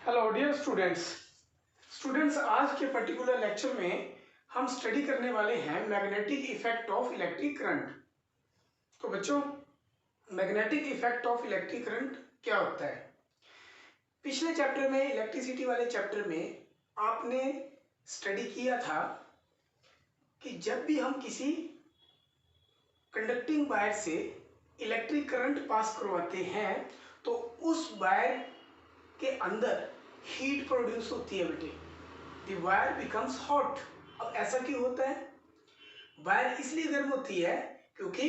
Hello dear students आज के particular lecture में हम स्टडी करने वाले हैं magnetic effect of electric current. तो बच्चों, magnetic effect of electric current क्या होता है? पिछले चैप्टर में, इलेक्ट्रिसिटी वाले चैप्टर में, आपने स्टडी किया था कि जब भी हम किसी कंडक्टिंग वायर से इलेक्ट्रिक करंट पास करवाते हैं तो उस वायर के अंदर हीट प्रोड्यूस होती है बेटे। The wire becomes hot. अब ऐसा क्यों होता है? वायर इसलिए गर्म होती है क्योंकि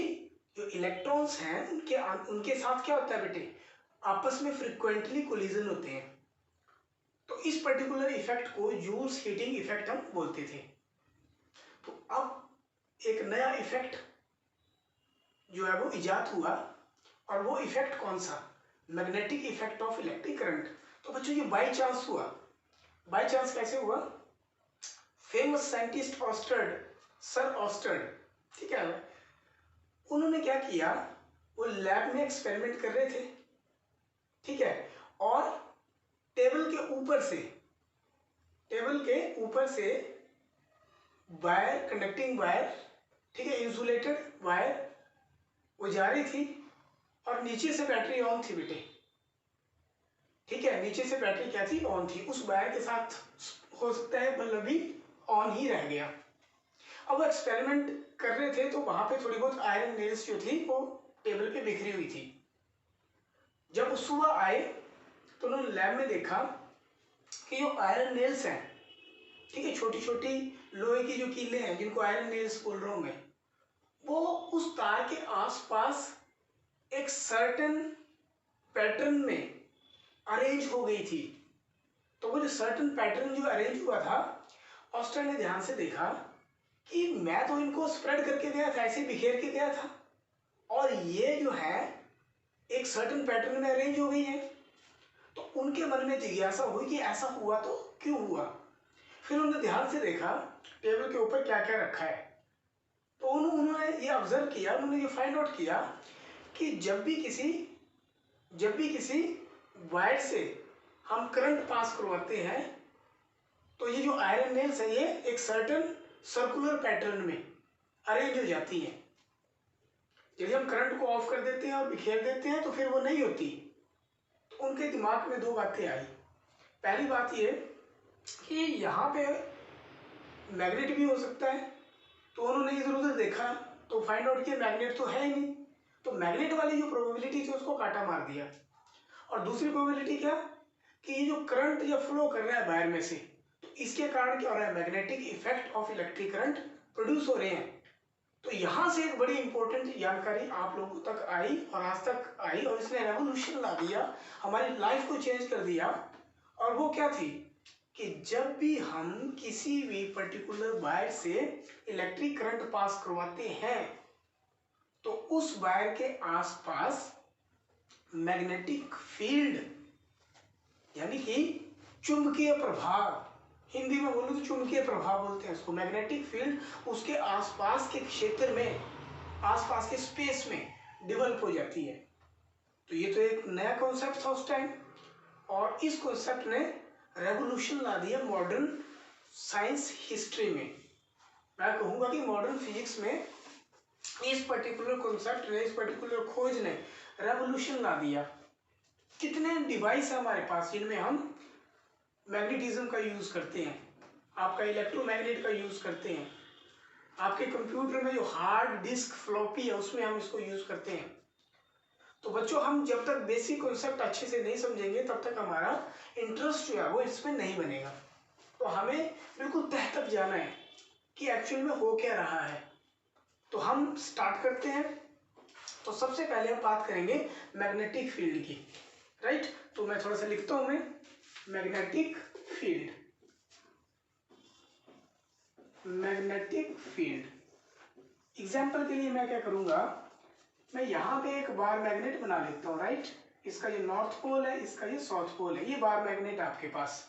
जो इलेक्ट्रॉन्स हैं उनके साथ क्या होता है बेटे, आपस में फ्रिक्वेंटली कोलिजन होते हैं। तो इस पर्टिकुलर इफेक्ट को जूल्स हीटिंग इफेक्ट हम बोलते थे। तो अब एक नया इफेक्ट जो है वो इजाद हुआ, और वो इफेक्ट कौन सा? Magnetic effect of electric current. तो बच्चों, ये बाई चांस हुआ। बाई चांस कैसे हुआ? फेमस साइंटिस्ट ऑस्टर्ड, सर ऑस्टर्ड, ठीक है, उन्होंने क्या किया, वो लैब में एक्सपेरिमेंट कर रहे थे, ठीक है, और टेबल के ऊपर से वायर, कंडक्टिंग वायर, ठीक है, इंसुलेटेड वायर वो जा रही थी, और नीचे से बैटरी ऑन थी बेटे, ठीक है, नीचे से बैटरी क्या थी? ऑन थी। उस वायर के साथ हो सकता है बल्ब भी ऑन ही रह गया। अब वो एक्सपेरिमेंट कर रहे थे तो वहां पे थोड़ी बहुत आयरन नेल्स जो थी वो टेबल पे बिखरी हुई थी। जब वो सुबह आए तो उन्होंने लैब में देखा कि जो आयरन नेल्स हैं, ठीक है, छोटी छोटी लोहे की जो कीले हैं जिनको आयरन नेल्स बोल रहा हूं मैं, वो उस तार के आसपास एक सर्टेन पैटर्न में अरेंज हो गई थी। तो वो जो सर्टेन पैटर्न जो अरेंज हुआ था, ऑस्टर ने ध्यान से देखा कि मैं तो इनको स्प्रेड करके गया था, ऐसे बिखेर के गया था, और ये जो है एक सर्टेन पैटर्न में अरेंज हो गई है। तो उनके मन में जिज्ञासा हुई कि ऐसा हुआ तो क्यों हुआ। फिर उन्होंने ध्यान से देखा टेबल के ऊपर क्या क्या रखा है। तो उन्होंने ये ऑब्जर्व किया, उन्होंने ये फाइंड आउट किया कि जब भी किसी वायर से हम करंट पास करवाते हैं तो ये जो आयरन नेल्स है ये एक सर्टेन सर्कुलर पैटर्न में अरेंज हो जाती है। यदि हम करंट को ऑफ कर देते हैं और बिखेर देते हैं तो फिर वो नहीं होती। तो उनके दिमाग में दो बातें आई। पहली बात ये कि यहाँ पे मैग्नेट भी हो सकता है, तो उन्होंने इधर उधर देखा तो फाइंड आउट किया मैग्नेट तो है ही नहीं। तो मैग्नेट वाली जो प्रोबेबिलिटी थी उसको काटा मार दिया। और दूसरी प्रोबेबिलिटी क्या कि ये जो करंट या फ्लो कर रहा है वायर में से, तो इसके कारण क्या हो रहा है, magnetic effect of electric current produce हो रहे हैं। तो यहां से एक बड़ी इंपॉर्टेंट जानकारी आप लोगों तक आई और आज तक आई, और इसने रेवोल्यूशन ला दिया, हमारी लाइफ को चेंज कर दिया। और वो क्या थी कि जब भी हम किसी भी पर्टिकुलर वायर से इलेक्ट्रिक करंट पास करवाते हैं तो उस वायर के आसपास मैग्नेटिक फील्ड, यानी कि चुंबकीय प्रभाव, हिंदी में बोलूं तो चुंबकीय प्रभाव बोलते हैं उसको, मैग्नेटिक फील्ड उसके आसपास के क्षेत्र में, आसपास के स्पेस में डेवलप हो जाती है। तो ये तो एक नया कॉन्सेप्ट था उस टाइम, और इस कॉन्सेप्ट ने रेवोल्यूशन ला दिया मॉडर्न साइंस हिस्ट्री में। मैं कहूंगा कि मॉडर्न फिजिक्स में इस पर्टिकुलर कॉन्सेप्ट ने, इस पर्टिकुलर खोज ने रेवोल्यूशन ला दिया। कितने डिवाइस है हमारे पास जिनमें हम मैग्नेटिज्म का यूज करते हैं, आपका इलेक्ट्रोमैग्नेट का यूज करते हैं, आपके कंप्यूटर में जो हार्ड डिस्क फ्लॉपी है उसमें हम इसको यूज करते हैं। तो बच्चों, हम जब तक बेसिक कॉन्सेप्ट अच्छे से नहीं समझेंगे तब तक हमारा इंटरेस्ट जो है वो इसमें नहीं बनेगा। तो हमें बिल्कुल तह तक जाना है कि एक्चुअल में हो क्या रहा है। तो हम स्टार्ट करते हैं। तो सबसे पहले हम बात करेंगे मैग्नेटिक फील्ड की, राइट। तो मैं थोड़ा सा लिखता हूं, मैं magnetic field, magnetic field. Example के लिए मैं क्या करूंगा, मैं यहाँ पे एक बार मैग्नेट बना लेता हूँ, राइट। इसका ये नॉर्थ पोल है, इसका ये साउथ पोल है, ये बार मैग्नेट आपके पास।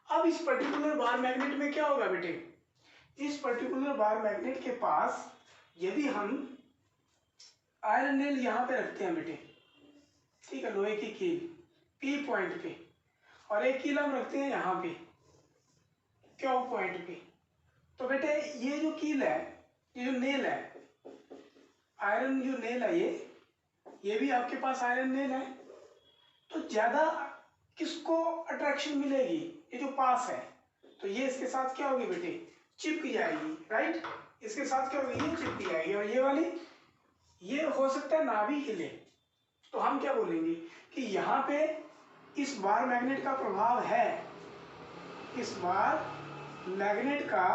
अब इस पर्टिकुलर बार मैग्नेट में क्या होगा बेटे, इस पर्टिकुलर बार मैग्नेट के पास यदि हम आयरन नेल यहाँ पे रखते हैं बेटे, ठीक है, लोहे की कील पी पॉइंट पे, और एक कील हम रखते हैं यहाँ पे क्यू पॉइंट पे। तो बेटे ये जो कील है, ये जो नेल है, आयरन जो नेल है, ये भी आपके पास आयरन नेल है। तो ज्यादा किसको अट्रैक्शन मिलेगी? ये जो पास है, तो ये इसके साथ क्या होगी बेटे? चिपक जाएगी, राइट। इसके साथ क्या होगी? ये चिपक जाएगी। और ये वाली, ये हो सकता है ना भी हिले। तो हम क्या बोलेंगे कि यहाँ पे इस बार मैग्नेट का प्रभाव है, इस बार मैग्नेट का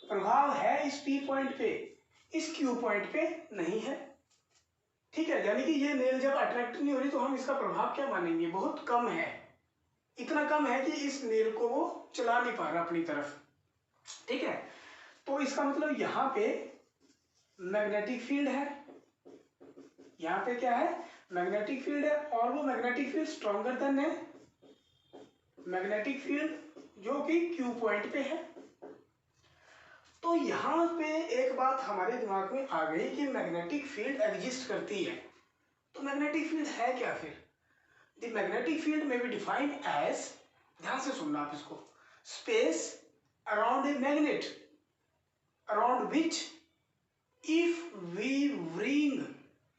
प्रभाव है इस पी पॉइंट पे, इस क्यू पॉइंट पे नहीं है। ठीक है, यानी कि ये नेल जब अट्रैक्ट नहीं हो रही तो हम इसका प्रभाव क्या मानेंगे? बहुत कम है। इतना कम है कि इस नेल को वो चला नहीं पा रहा अपनी तरफ। ठीक है, तो इसका मतलब यहाँ पे मैग्नेटिक फील्ड है, यहाँ पे क्या है? मैग्नेटिक फील्ड है। और वो मैग्नेटिक फील्ड स्ट्रॉन्गर देन है मैग्नेटिक फील्ड जो कि क्यू पॉइंट पे है। तो यहाँ पे एक बात हमारे दिमाग में आ गई कि मैग्नेटिक फील्ड एग्जिस्ट करती है। तो मैग्नेटिक फील्ड है क्या फिर? द मैग्नेटिक फील्ड में बी डिफाइंड एज, ध्यान से सुनना आप इसको, space around a magnet around which if we bring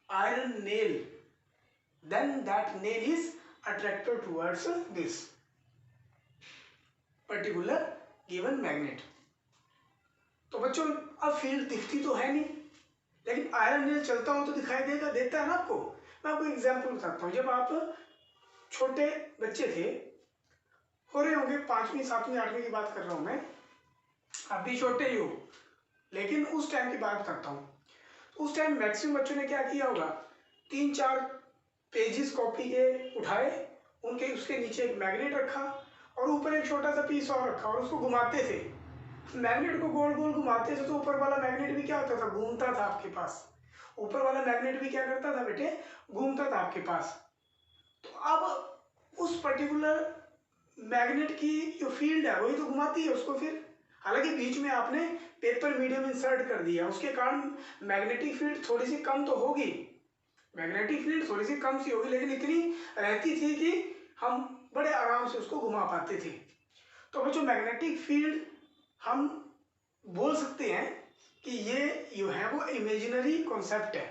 iron nail then that nail is attracted towards this particular given magnet। तो बच्चों अब फील्ड दिखती तो है नहीं, लेकिन आयरन नेल चलता हो तो दिखाई देगा, देता है ना आपको। मैं आपको एग्जांपल बताता हूँ। जब आप छोटे बच्चे थे, हो रहे होंगे 5वीं 7वीं 8वीं की बात कर रहा हूँ मैं, आप भी छोटे ही हो, लेकिन उस टाइम की बात करता हूँ। उस टाइम मैक्सिमम बच्चों ने क्या किया होगा? 3-4 पेजेस कॉपी के उठाए, उनके उसके नीचे एक मैग्नेट रखा और ऊपर एक छोटा सा पीस और रखा और उसको घुमाते थे। मैग्नेट को गोल गोल घुमाते थे तो ऊपर वाला मैग्नेट भी क्या होता था? घूमता था आपके पास। ऊपर वाला मैग्नेट भी क्या करता था बेटे? घूमता था आपके पास। तो अब उस पर्टिकुलर मैग्नेट की जो फील्ड है वही तो घुमाती है उसको फिर। हालांकि बीच में आपने पेपर मीडियम इंसर्ट कर दिया, उसके कारण मैग्नेटिक फील्ड थोड़ी सी कम तो होगी, मैग्नेटिक फील्ड थोड़ी सी कम सी होगी, लेकिन इतनी रहती थी कि हम बड़े आराम से उसको घुमा पाते थे। तो बच्चों मैग्नेटिक फील्ड हम बोल सकते हैं कि ये जो है वो इमेजिनरी कॉन्सेप्ट है।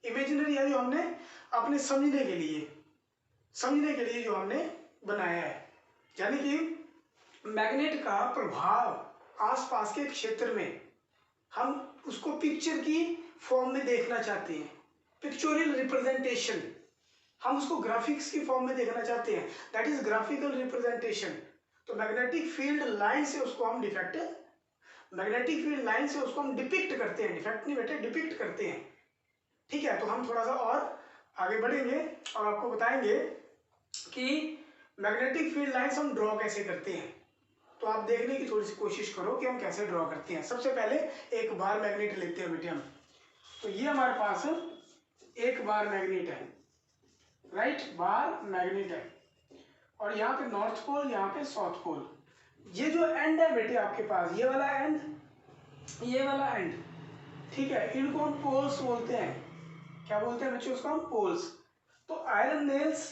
इमेजिनरी है जो हमने अपने समझने के लिए जो हमने बनाया है। यानी कि मैग्नेट का प्रभाव आसपास के क्षेत्र में हम उसको पिक्चर की फॉर्म में देखना चाहते हैं, पिक्चोरियल रिप्रेजेंटेशन। हम उसको ग्राफिक्स की फॉर्म में देखना चाहते हैं, दैट इज ग्राफिकल रिप्रेजेंटेशन। तो मैग्नेटिक फील्ड लाइन से उसको हम डिपिक्ट करते हैं, डिफेक्ट नहीं बेटे, डिपिक्ट करते हैं। ठीक है, तो हम थोड़ा सा और आगे बढ़ेंगे और आपको बताएंगे कि मैग्नेटिक फील्ड लाइंस हम ड्रॉ कैसे करते हैं। तो आप देखने की थोड़ी सी कोशिश करो कि हम कैसे ड्रॉ करते हैं। सबसे पहले एक बार मैग्नेट लेते हैं बेटे हम। तो ये हमारे पास एक बार मैग्नेट है, राइट, बार मैग्नेट है। और यहाँ पे नॉर्थ पोल, यहाँ पे साउथ पोल। ये जो एंड है बेटे आपके पास, ये वाला एंड, ये वाला एंड, ठीक है, इनको हम पोल्स बोलते हैं। क्या बोलते हैं बच्चों? उसको हम पोल्स। तो आयरन नेल्स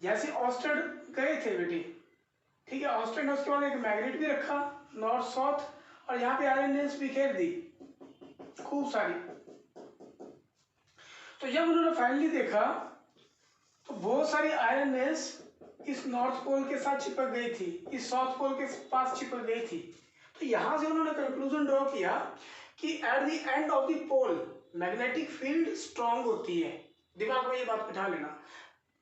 जैसे ऑस्टेड गए थे बेटे, ठीक है, ऑस्टेड ने उसके बाद एक मैग्नेट भी रखा नॉर्थ साउथ, और यहाँ पे आयरन नेल्स बिखेर दी खूब सारी। तो जब उन्होंने फाइनली देखा तो बहुत सारी आयरन नेल्स इस नॉर्थ पोल के साथ चिपक गई थी, इस साउथ पोल के पास चिपक गई थी। तो यहां से उन्होंने कंक्लूजन ड्रॉ किया कि at the end of the pole magnetic field strong होती है। दिमाग में ये बात बिठा लेना,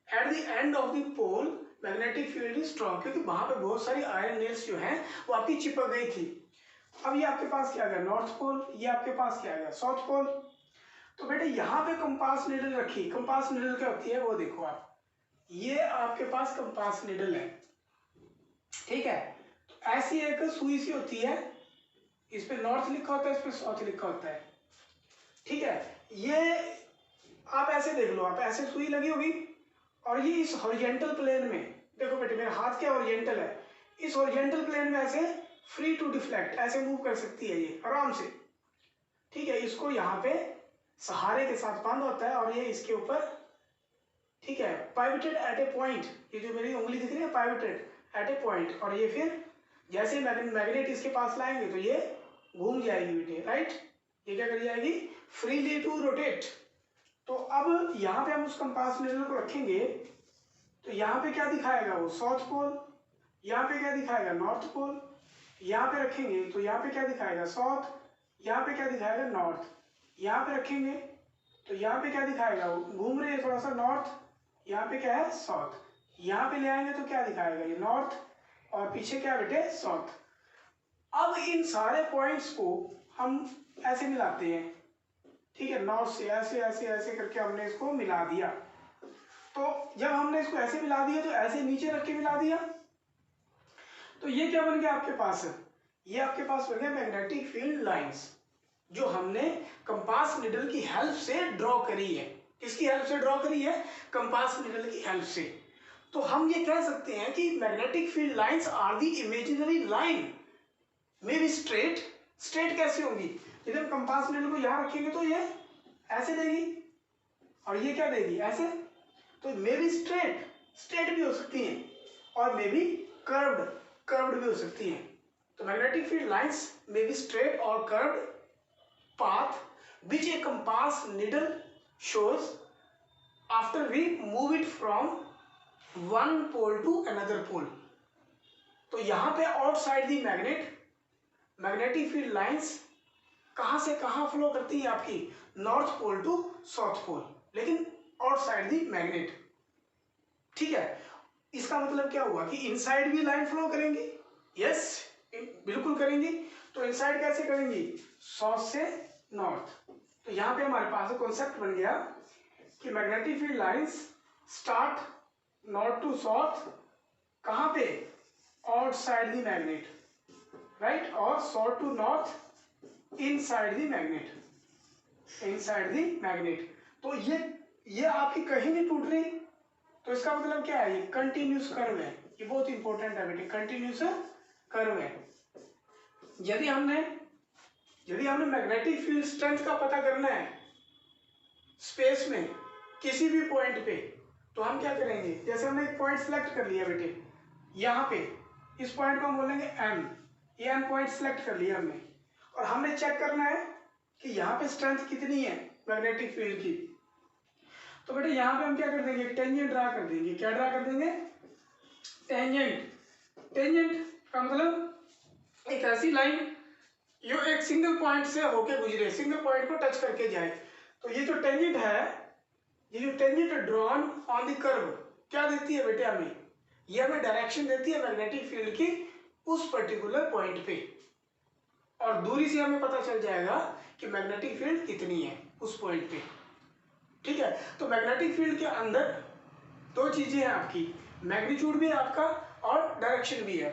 at the end of the pole magnetic field is strong, क्योंकि वहां पे बहुत सारी आयरन नेल्स जो हैं वो आपकी चिपक गई थी। अब ये आपके पास क्या आ गया? North pole. ये आपके पास क्या आ गया? South pole. तो बेटे यहाँ पे कंपास निडल रखी। कंपास निडल क्या होती है वो देखो आप, ये आपके पास कंपास निडल है, ठीक है। तो ऐसी एक सुई सी होती है, इस पे नॉर्थ लिखा होता है, इस पे साउथ लिखा होता है, ठीक है। ये आप ऐसे देख लो, आप ऐसे सुई लगी होगी और ये इस हॉरिजॉन्टल प्लेन में, देखो बेटे मेरा हाथ क्या हॉरिजॉन्टल है, इस हॉरिजॉन्टल प्लेन में ऐसे फ्री टू डिफ्लेक्ट, ऐसे मूव कर सकती है ये आराम से, ठीक है। इसको यहाँ पे सहारे के साथ बांधा होता है और ये इसके ऊपर ठीक है, पाइवटेड एट ए पॉइंट, ये जो मेरी उंगली दिख रही है पाइवटेड एट ए पॉइंट, और ये फिर जैसे मैग्नेट इसके पास लाएंगे तो ये घूम जाएगी बेटे, राइट, ये क्या कर जाएगी, फ्रीली टू रोटेट। तो अब यहाँ पे हम उस कंपास नीडल को रखेंगे तो यहाँ पे क्या दिखाएगा वो, साउथ पोल, यहाँ पे क्या दिखाएगा, नॉर्थ पोल, यहाँ पे रखेंगे तो यहाँ पे क्या दिखाएगा, साउथ, यहाँ पे क्या दिखाएगा, नॉर्थ, यहाँ पे रखेंगे तो यहाँ पे क्या दिखाएगा, वो घूम रही है थोड़ा सा नॉर्थ, यहाँ पे क्या है, साउथ, यहाँ पे ले आएंगे तो क्या दिखाएगा, ये नॉर्थ, और पीछे क्या बेटे, साउथ। अब इन सारे पॉइंट्स को हम ऐसे मिलाते हैं, ठीक है, नॉर्थ से ऐसे ऐसे ऐसे करके हमने इसको मिला दिया। तो जब हमने इसको ऐसे मिला दिया तो ऐसे नीचे रख के मिला दिया, तो ये क्या बन गया आपके पास, ये आपके पास बन गया मैग्नेटिक फील्ड लाइंस, जो हमने कंपास निडल की हेल्प से ड्रॉ करी है। किसकी हेल्प से ड्रॉ करी है, कंपास निडल की हेल्प से। तो हम ये कह सकते हैं कि magnetic field lines are the imaginary line, may be straight, straight कैसे होंगी, यदि हम कंपास निडल को यहाँ रखेंगे तो ये ऐसे देगी, और ये क्या देगी, ऐसे, तो मे बी स्ट्रेट, स्ट्रेट भी हो सकती है, और मे बी कर्व्ड, कर्व्ड भी हो सकती है। तो magnetic field lines may be straight और curved path which a compass needle shows after we move it from one pole to another pole। तो यहां पे outside the magnetic field lines कहां से कहां फ्लो करती है आपकी, north pole to south pole, लेकिन आउटसाइड दी मैग्नेट, ठीक है। इसका मतलब क्या हुआ कि इनसाइड भी लाइन फ्लो करेंगी, यस बिल्कुल करेंगी। तो इनसाइड कैसे करेंगी, साउथ से नॉर्थ। तो यहाँ पे हमारे पास कॉन्सेप्ट बन गया कि magnetic field lines start north to south, कहाँ पे, आउटसाइड द मैग्नेट, राइट, और south to north inside the magnet, inside the magnet. तो ये आपकी कहीं नहीं टूट रही, तो इसका मतलब क्या है, ये कंटिन्यूस कर्व है, ये बहुत इंपॉर्टेंट है बेटे, कंटिन्यूस कर्व है। यदि हमने मैग्नेटिक फील्ड स्ट्रेंथ का पता करना है स्पेस में किसी भी पॉइंट पे, तो हम क्या करेंगे, जैसे हमने एक पॉइंट सिलेक्ट कर लिया बेटे, यहाँ पे इस पॉइंट को हम बोलेंगे एम, ये एम पॉइंट सिलेक्ट कर लिया हमने, और हमने चेक करना है कि यहाँ पे स्ट्रेंथ कितनी है मैग्नेटिक फील्ड की। तो बेटे यहाँ पे हम क्या कर देंगे, टेंजेंट ड्रा कर देंगे, क्या ड्रा कर देंगे, टेंजेंट। टेंजेंट का मतलब एक ऐसी लाइन जो एक सिंगल पॉइंट से होके गुजरे, सिंगल पॉइंट को टच करके जाए। तो ये जो टेंजेंट है, ये जो tangent drawn on the curve क्या देती है बेटे हमें, ये हमें डायरेक्शन देती है मैग्नेटिक फील्ड की उस पर्टिकुलर पॉइंट पे, और दूरी से हमें पता चल जाएगा कि मैग्नेटिक फील्ड कितनी है उस पॉइंट पे, ठीक है। तो मैग्नेटिक फील्ड के अंदर दो चीजें हैं आपकी, मैग्नीट्यूड भी है आपका और डायरेक्शन भी है।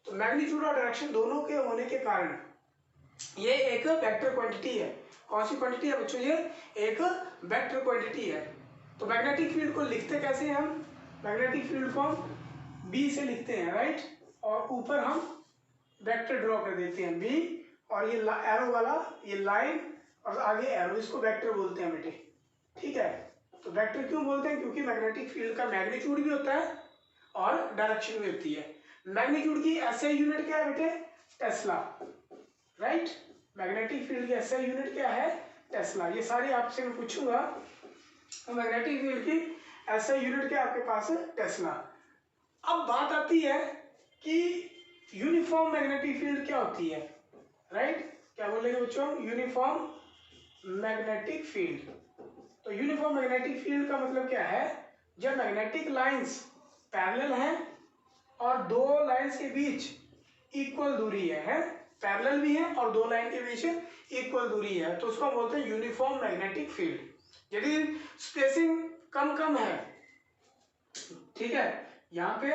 तो मैग्नीट्यूड और डायरेक्शन दोनों के होने के कारण ये एक वेक्टर क्वांटिटी है। कौन सी क्वांटिटी है बच्चों, ये एक वेक्टर क्वांटिटी है। तो मैग्नेटिक फील्ड को लिखते कैसे हैं हम, मैग्नेटिक फील्ड को हम बी से लिखते हैं, राइट, और ऊपर हम वेक्टर ड्रॉ कर देते हैं बी, और ये एरो वाला ये लाइन और आगे एरो, इसको वेक्टर बोलते हैं बेटे, ठीक है। तो वेक्टर क्यों बोलते हैं, क्योंकि मैग्नेटिक फील्ड का मैग्नीट्यूड भी होता है और डायरेक्शन भी होती है। मैग्नीट्यूड की एसआई यूनिट क्या है बेटे, टेस्ला, राइट, मैग्नेटिक फील्ड की एसआई यूनिट क्या है, टेस्ला। ये सारी आपसे मैं पूछूंगा, तो मैग्नेटिक फील्ड की एसआई यूनिट क्या आपके पास है, टेस्ला। अब बात आती है कि यूनिफॉर्म मैग्नेटिक फील्ड क्या होती है, राइट, क्या बोलेंगे बच्चों, यूनिफॉर्म मैग्नेटिक फील्ड। तो यूनिफॉर्म मैग्नेटिक फील्ड का मतलब क्या है, जब मैग्नेटिक लाइंस पैरेलल हैं और दो लाइंस के बीच इक्वल दूरी है, पैरेलल भी है और दो लाइन के बीच इक्वल दूरी है, तो उसको बोलते हैं यूनिफॉर्म मैग्नेटिक फील्ड। यदि स्पेसिंग कम है, ठीक है, यहाँ पे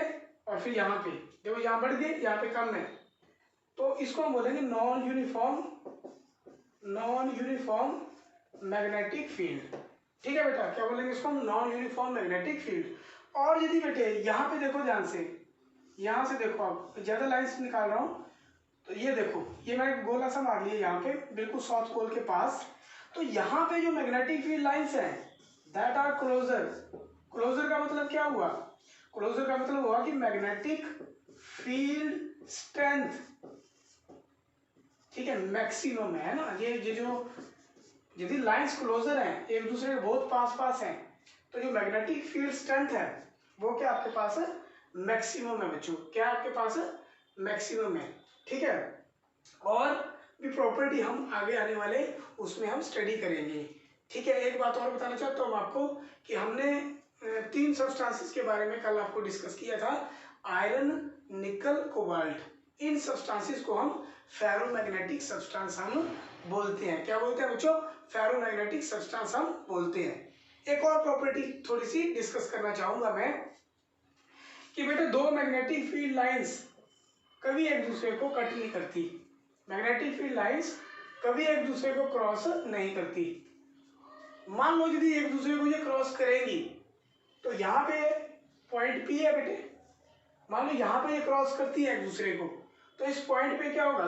और फिर यहाँ पे, देखो यहाँ बढ़ गई, यहाँ पे कम है, तो इसको हम बोलेंगे नॉन यूनिफॉर्म मैग्नेटिक फील्ड, ठीक है बेटा, क्या बोलेंगे इसको, नॉन यूनिफॉर्म मैग्नेटिक फील्ड। और यदि बेटे यहाँ पे देखो ध्यान से, यहाँ से देखो, आप ज्यादा लाइंस निकाल रहा हूँ, तो ये देखो, ये मैंने गोला सा मार लिया यहाँ पे बिल्कुल साउथ पोल के पास। तो यहाँ पे जो मैग्नेटिक फील्ड लाइंस हैं दैट आर क्लोजर का मतलब क्या हुआ? क्लोजर का मतलब हुआ कि मैग्नेटिक फील्ड स्ट्रेंथ, ठीक है, मैक्सिमम है ना। ये जो यदि लाइंस क्लोजर हैं, एक दूसरे के बहुत पास पास हैं, तो जो मैग्नेटिक फील्ड स्ट्रेंथ है वो क्या आपके पास है? मैक्सिमम है बच्चों। क्या आपके पास है? मैक्सिमम है, ठीक है। और भी प्रॉपर्टी हम आगे आने वाले उसमें हम स्टडी करेंगे, ठीक है। एक बात और बताना चाहता हूँ आपको कि हमने 3 सब्सटेंसेस के बारे में कल आपको डिस्कस किया था, आयरन, निकल, कोबाल्ट। इन सब्सटेंसेस को हम फेरोमैग्नेटिक सब्सटेंस हम बोलते हैं। क्या बोलते हैं बच्चों? फेरोमैग्नेटिक सब्सटेंस हम बोलते हैं। एक और प्रॉपर्टी थोड़ी सी डिस्कस करना चाहूंगा मैं कि बेटा दो मैग्नेटिक फील्ड लाइंस कभी एक दूसरे को कट नहीं करती। मैग्नेटिक फील्ड लाइंस कभी एक दूसरे को क्रॉस नहीं करती। मान लो यदि एक दूसरे को ये क्रॉस करेंगी तो यहाँ पे पॉइंट पी है बेटे, मान लो यहाँ पे ये क्रॉस करती है एक दूसरे को, तो इस पॉइंट पे क्या होगा?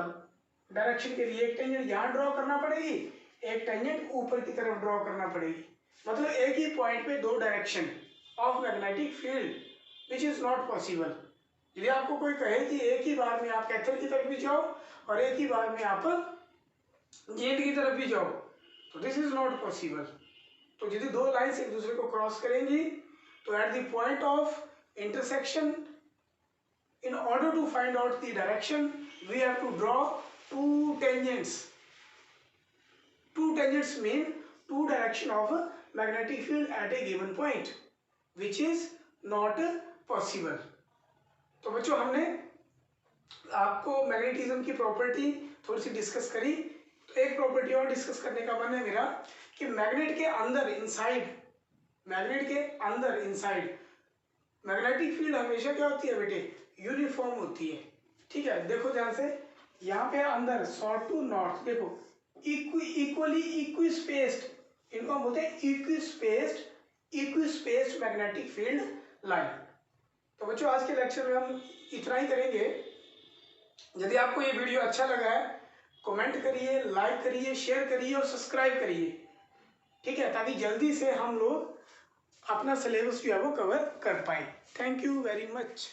डायरेक्शन के लिए एक टेंजेंट यहाँ ड्रॉ करना पड़ेगी, एक टेंजेंट ऊपर की तरफ ड्रॉ करना पड़ेगी। मतलब एक ही पॉइंट पे दो direction of magnetic field which is not possible. यदि आपको कोई कहे कि एक ही बार में आप कैथोड की तरफ भी जाओ और एक ही बार में आप जेड की तरफ भी जाओ, तो दिस इज नॉट पॉसिबल। तो यदि दो लाइंस एक दूसरे को क्रॉस करेंगी तो at the point of intersection, in order to find out the direction, we have to draw two tangents. Two tangents mean two direction of a magnetic field at a given point, which is not possible. तो बच्चों हमने आपको magnetism की property थोड़ी सी discuss करी। तो एक property और डिस्कस करने का मन है मेरा कि मैग्नेट के अंदर इनसाइड, मैग्नेट के अंदर इनसाइड मैग्नेटिक फील्ड हमेशा क्या होती है बेटे? यूनिफॉर्म होती है, ठीक है। देखो ध्यान से, यहाँ पे अंदर साउथ टू नॉर्थ देखो इक्वली इक्वी स्पेस्ड, इनको हम बोलते हैं equi spaced magnetic field line. तो बच्चों आज के लेक्चर में हम इतना ही करेंगे। यदि आपको ये वीडियो अच्छा लगा है कमेंट करिए, लाइक करिए, शेयर करिए और सब्सक्राइब करिए, ठीक है, ताकि जल्दी से हम लोग अपना सिलेबस जो है वो कवर कर पाए। Thank you very much.